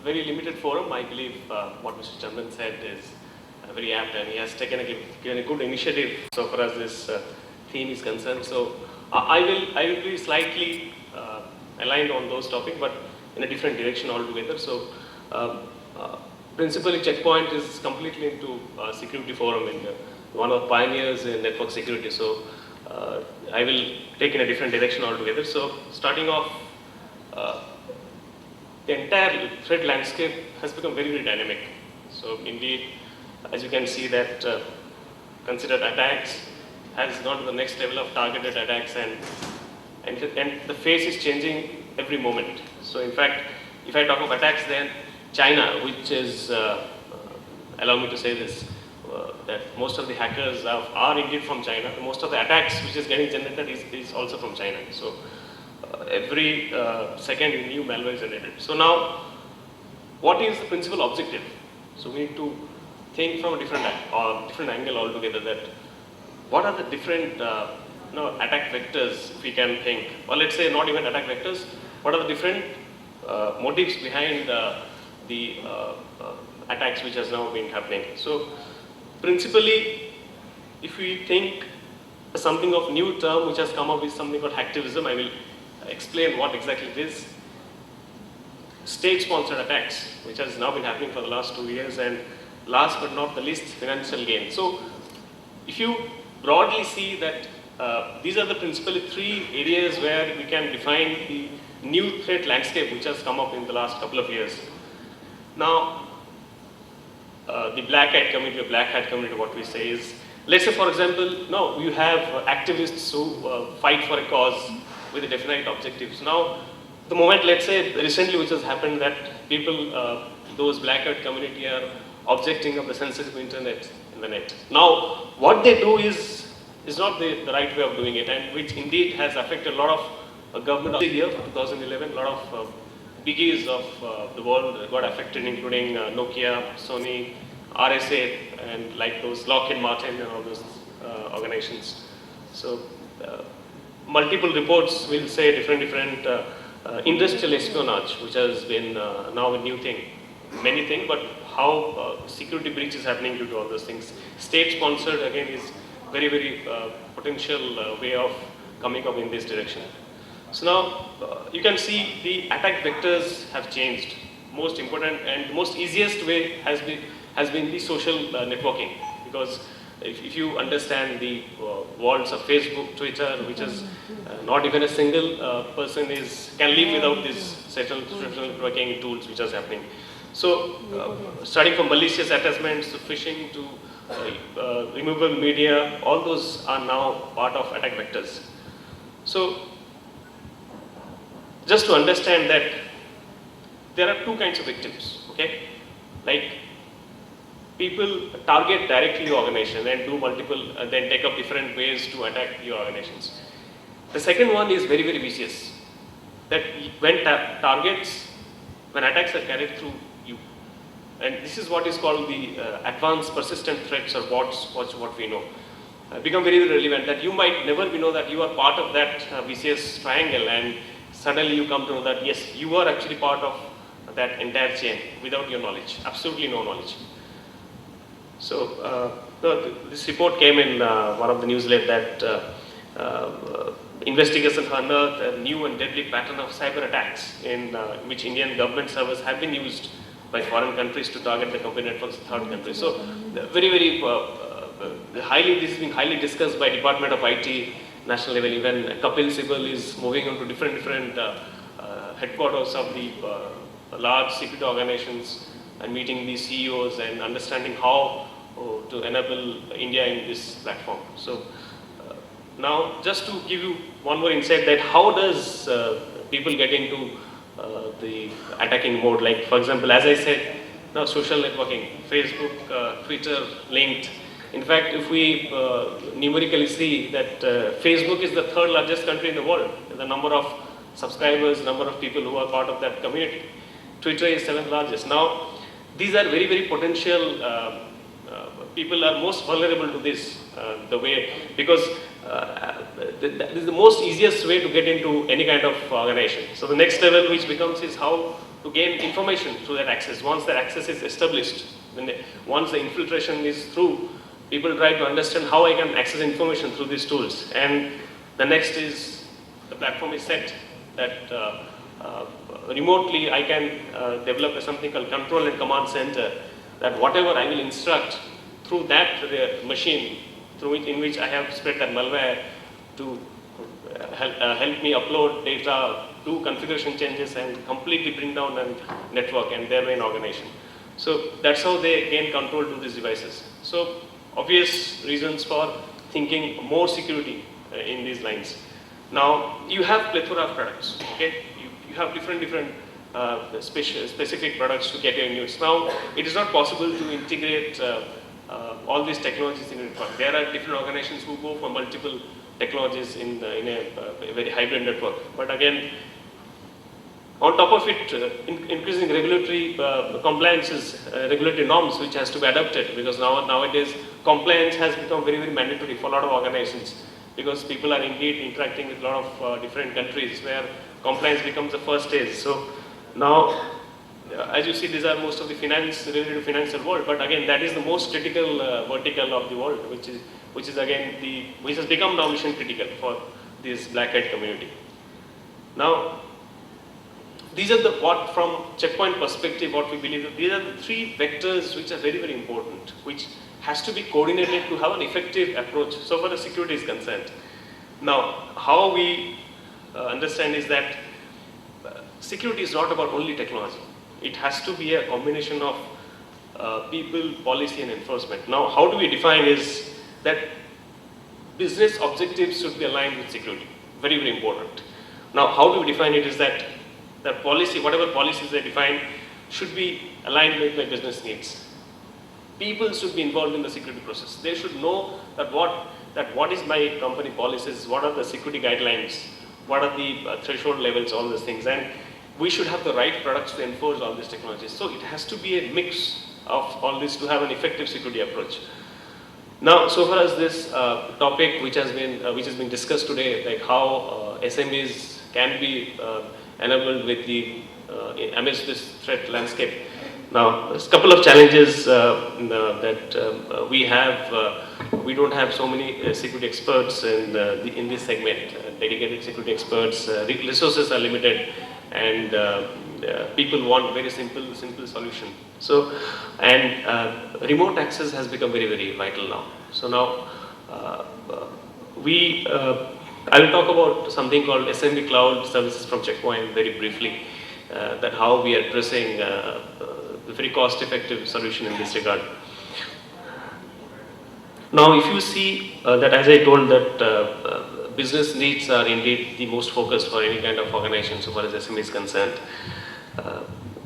very limited forum. I believe what Mr. Chandan said is very apt, and he has given a good initiative so far as this theme is concerned. So I will be slightly aligned on those topics, but in a different direction altogether. So principally, Checkpoint is completely into security forum and one of the pioneers in network security. So I will take in a different direction altogether. So starting off, the entire threat landscape has become very, very dynamic. So indeed, as you can see that considered attacks has gone to the next level of targeted attacks, and the face is changing every moment. So in fact, if I talk of attacks, then China, which is, allow me to say this, that most of the hackers are indeed from China. Most of the attacks which is getting generated is also from China. So every second new malware is generated. So now, what is the principal objective? So we need to think from a different angle altogether, that what are the different attack vectors, if we can think, or let's say not even attack vectors, what are the different motives behind the attacks which has now been happening. So principally, if we think something of new term which has come up with something called hacktivism, I will explain what exactly it is. State-sponsored attacks, which has now been happening for the last 2 years, and last but not the least, financial gain. So if you broadly see that these are the principally 3 areas where we can define the new threat landscape which has come up in the last couple of years. Now, the black hat community, what we say is, let's say for example, now you have activists who fight for a cause with a definite objectives. Now, the moment, let's say recently which has happened, that people, those black hat community are objecting of the censorship in the net. Now, what they do is not the right way of doing it, and which indeed has affected a lot of government. Year 2011, a lot of biggies of the world got affected, including Nokia, Sony, RSA, and like those Lockheed Martin and all those organizations. So multiple reports will say different industrial espionage, which has been now a new thing, many things, but how security breach is happening due to all those things. State-sponsored again is very, very potential way of coming up in this direction. So now you can see the attack vectors have changed. Most important and most easiest way has been the social networking, because if you understand the worlds of Facebook, Twitter, which is not even a single person can live without these social networking tools which is happening. So starting from malicious attachments to phishing to removable media, all those are now part of attack vectors. So just to understand that there are 2 kinds of victims, okay? Like people target directly your organization and do multiple, then take up different ways to attack your organizations. The second one is very, very vicious, that when attacks are carried through you, and this is what is called the advanced persistent threats, or bots, what we know, become very, very relevant, that you might never know that you are part of that vicious triangle, and suddenly you come to know that yes, you are actually part of that entire chain without your knowledge, absolutely no knowledge. So this report came in one of the newsletters that investigations unearthed a new and deadly pattern of cyber attacks in which Indian government servers have been used by foreign countries to target the company networks of third countries. So very, very this is being highly discussed by Department of IT, national level. Even Kapil Sibal is moving on to different headquarters of the large security organizations and meeting the CEOs and understanding how to enable India in this platform. So now just to give you one more insight, that how does people get into the attacking mode. Like for example, as I said, now social networking, Facebook, Twitter, linked. In fact, if we numerically see that Facebook is the 3rd largest country in the world, the number of subscribers, number of people who are part of that community. Twitter is 7th largest. Now, these are very, very potential, people are most vulnerable to this, the way, because this is the most easiest way to get into any kind of organization. So the next level which becomes is how to gain information through that access. Once that access is established, once the infiltration is through, people try to understand how I can access information through these tools. And the next is, the platform is set that remotely I can develop something called control and command center, that whatever I will instruct through that machine in which I have spread that malware to help me upload data, do configuration changes, and completely bring down a network and thereby an organization. So that's how they gain control to these devices. So obvious reasons for thinking more security in these lines. Now you have plethora of products. Okay, you have different specific products to get your needs. Now it is not possible to integrate all these technologies in a network. There are different organizations who go for multiple technologies in a very hybrid network. But again, on top of it, increasing regulatory compliances, regulatory norms which has to be adopted, because nowadays compliance has become very mandatory for a lot of organizations, because people are indeed interacting with a lot of different countries where compliance becomes the first stage. So now, as you see, these are most of the related to financial world, but again, that is the most critical vertical of the world, which has become now mission critical for this black hat community. Now, these are from Checkpoint perspective, what we believe, these are the three vectors which are very important, which has to be coordinated to have an effective approach so far as security is concerned. Now, how we understand is that security is not about only technology. It has to be a combination of people, policy, and enforcement. Now, how do we define is that business objectives should be aligned with security. Very important. Now, how do we define it is that the policy, whatever policies they define, should be aligned with my business needs. People should be involved in the security process. They should know that what is my company policies, what are the security guidelines, what are the threshold levels, all these things. And we should have the right products to enforce all these technologies. So it has to be a mix of all this to have an effective security approach. Now, so far as this topic which has been discussed today, like how SMEs can be enabled with amidst this threat landscape. Now, there's a couple of challenges that we have. We don't have so many security experts in this segment, dedicated security experts. Resources are limited, and people want very simple solution. So, and remote access has become very vital now. So now, I will talk about something called SMB Cloud Services from Checkpoint very briefly, that how we are addressing a very cost-effective solution in this regard. Now, if you see that, as I told, that business needs are indeed the most focused for any kind of organization so far as SME is concerned.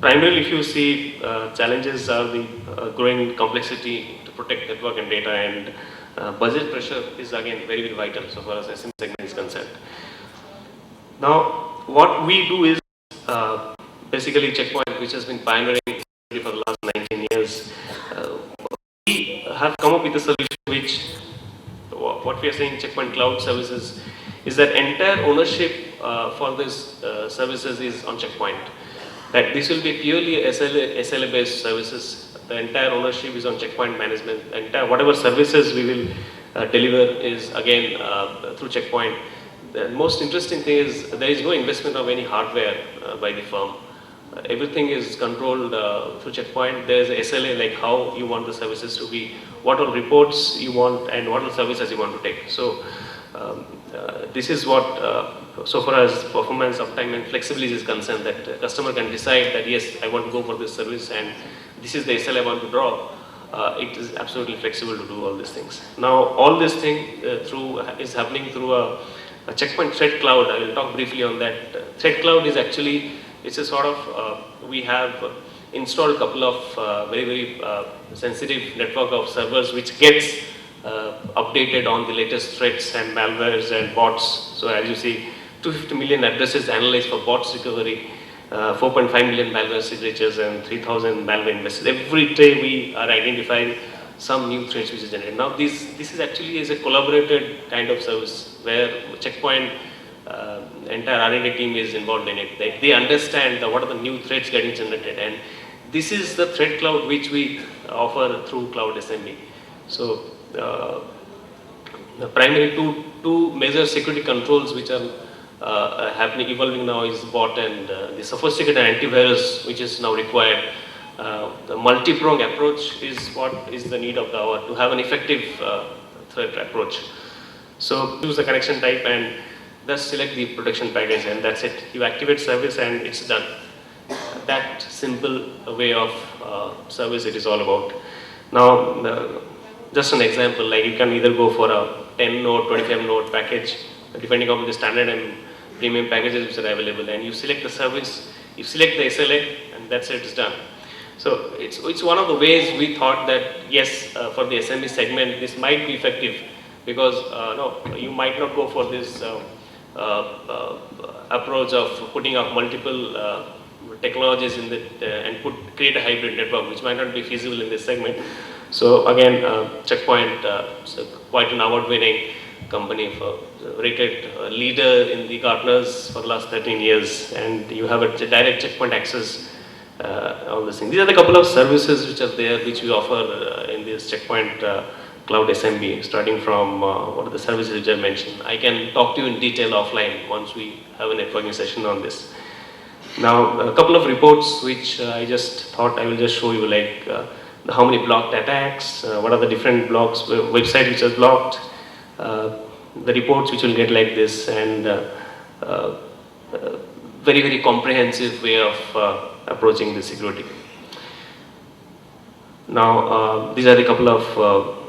Primarily, if you see, challenges are the growing complexity to protect network and data, and budget pressure is again very vital so far as SME segment is concerned. Now, what we do is basically Checkpoint, which has been pioneering for the last 19 years. We have come up with a solution which, what we are saying, Checkpoint Cloud Services, is that entire ownership for these services is on Checkpoint. That this will be purely SLA based services. The entire ownership is on Checkpoint management. Whatever services we will deliver is again through Checkpoint. The most interesting thing is there is no investment of any hardware by the firm. Everything is controlled through Checkpoint. There is a SLA, like how you want the services to be, what all reports you want, and what all services you want to take. So this is what, so far as performance, uptime, and flexibility is concerned, that the customer can decide that yes, I want to go for this service, and this is the SLA I want to draw. It is absolutely flexible to do all these things. Now, all this thing is happening through a Checkpoint Threat Cloud. I will talk briefly on that. Threat Cloud is actually, it's a sort of, we have installed a couple of very sensitive network of servers which gets updated on the latest threats and malwares and bots. So as you see, 250 million addresses analyzed for bots recovery, 4.5 million malware signatures, and 3,000 malware investors. Every day we are identifying some new threats which is generated. Now this is actually a collaborated kind of service where Checkpoint entire R&D team is involved in it. They understand what are the new threats getting generated, and this is the threat cloud which we offer through Cloud SMB. So the primary two major security controls which are evolving now is bot and the sophisticated antivirus which is now required. The multi-pronged approach is what is the need of the hour to have an effective threat approach. So choose the connection type and just select the protection package, and that's it. You activate service and it's done. That simple way of service it is all about. Now, just an example, like you can either go for a 10 node, 25 node package, depending on the standard and premium packages which are available, and you select the service, you select the SLA, and that's it, it's done. So it's one of the ways we thought that yes, for the SMB segment, this might be effective, because no, you might not go for this approach of putting up multiple technologies in the and create a hybrid network, which might not be feasible in this segment. So again, Checkpoint, so quite an award-winning company, for rated leader in the Gartners for the last 13 years, and you have a direct checkpoint access. All this thing. These are the couple of services which are there, which we offer in this Checkpoint Cloud SMB, starting from what are the services which I mentioned. I can talk to you in detail offline once we have a networking session on this. Now, a couple of reports which I just thought I will just show you, like how many blocked attacks, what are the different blocks, websites which are blocked, the reports which will get like this, and very, very comprehensive way of approaching the security. Now, these are the couple of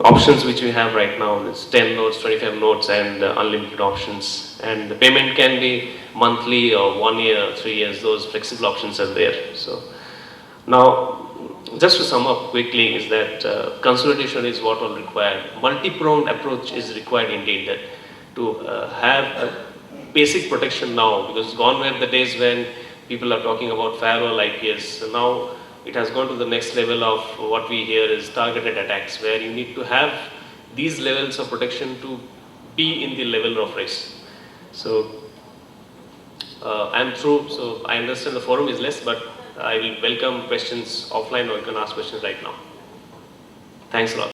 options which we have right now. It's 10 nodes, 25 nodes, and unlimited options. And the payment can be monthly or 1 year, 3 years. Those flexible options are there. So now, just to sum up quickly, is that consolidation is what will require. Multi-pronged approach is required indeed, that to have a basic protection now, because gone were the days when people are talking about firewall IPS. So now it has gone to the next level of what we hear is targeted attacks, where you need to have these levels of protection to be in the level of risk. So I'm through, so I understand the forum is less, but I will welcome questions offline, or you can ask questions right now. Thanks a lot.